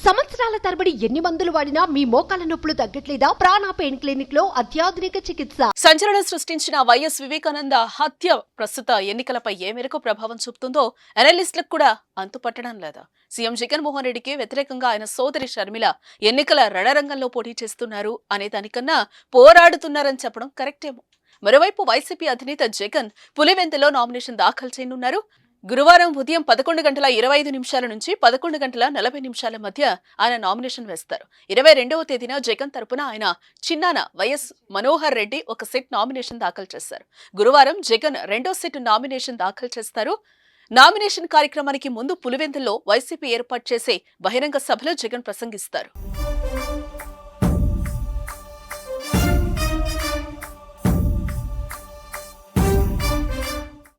సంవత్సరాల తరబడి ఎన్ని మందులు వాడినా మీ మోకాల నొప్పులు తగ్గట్లేదా? ప్రాణ పెయిన్ క్లినిక్ లో అత్యాధునిక చికిత్స. సంచలనం సృష్టించిన వైఎస్ వివేకానంద హత్య ప్రస్తుత ఎన్నికలపై ఏ మేరకు ప్రభావం చూపుతుందో అనలిస్టులకు కూడా అంతుపట్టడం లేదా? సీఎం జగన్మోహన్ రెడ్డికి వ్యతిరేకంగా ఆయన సోదరి షర్మిల ఎన్నికల రణరంగంలో పోటీ చేస్తున్నారు అనే దానికన్నా పోరాడుతున్నారని చెప్పడం కరెక్టేమో. మరోవైపు వైసీపీ అధినేత జగన్ పులివెందులో నామినేషన్ దాఖలు చేయనున్నారు. గురువారం ఉదయం 11:25 నుంచి 11:40 మధ్య ఆయన నామినేషన్ వేస్తారు. 22వ తేదీన జగన్ తరపున ఆయన చిన్నాన వైఎస్ మనోహర్ రెడ్డి ఒక సెట్ నామినేషన్ దాఖలు చేశారు. గురువారం జగన్ రెండో సెట్ నామినేషన్ దాఖలు చేస్తారు. నామినేషన్ కార్యక్రమానికి ముందు పులివెందుల్లో వైసీపీ ఏర్పాటు చేసే బహిరంగ సభలో జగన్ ప్రసంగిస్తారు.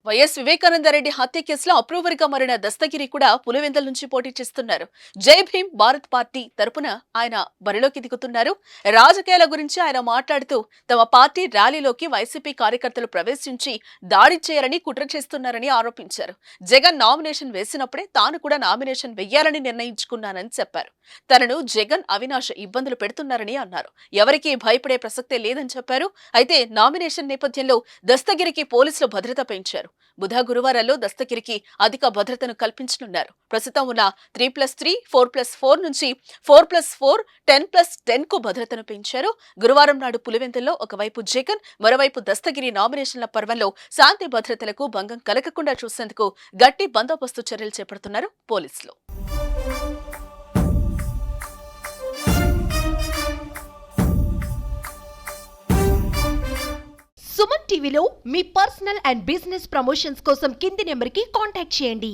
వైఎస్ వివేకానందరెడ్డి హత్య కేసులో అప్రూవర్ గా మారిన దస్తగిరి కూడా పులివెందుల నుంచి పోటీ చేస్తున్నారు. జై భీమ్ భారత్ పార్టీ తరపున ఆయన బరిలోకి దిగుతున్నారు. రాజకీయాల గురించి ఆయన మాట్లాడుతూ తమ పార్టీ ర్యాలీలోకి వైసీపీ కార్యకర్తలు ప్రవేశించి దాడి చేయరని కుట్ర చేస్తున్నారని ఆరోపించారు. జగన్ నామినేషన్ వేసినప్పుడే తాను కూడా నామినేషన్ వెయ్యాలని నిర్ణయించుకున్నానని చెప్పారు. తనను జగన్ అవినాష్ ఇబ్బందులు పెడుతున్నారని అన్నారు. ఎవరికీ భయపడే ప్రసక్తే లేదని చెప్పారు. అయితే నామినేషన్ నేపథ్యంలో దస్తగిరికి పోలీసులు భద్రత పెంచారు. బుధ గురువారాల్లో దస్తగిరికి అధిక భద్రతను కల్పించనున్నారు. ప్రస్తుతం ఉన్న 3+3, 4+4 నుంచి 4+4, 10+10 కు భద్రతను పెంచారు. గురువారం నాడు పులివెందుల్లో ఒకవైపు జగన్, మరోవైపు దస్తగిరి నామినేషన్ల పర్వంలో శాంతి భద్రతలకు భంగం కలగకుండా చూసేందుకు గట్టి బందోబస్తు చర్యలు చేపడుతున్నారు పోలీసులు. సుమన్ టీవీలో మీ పర్సనల్ అండ్ బిజినెస్ ప్రమోషన్స్ కోసం కింది నెంబర్కి కాంటాక్ట్ చేయండి.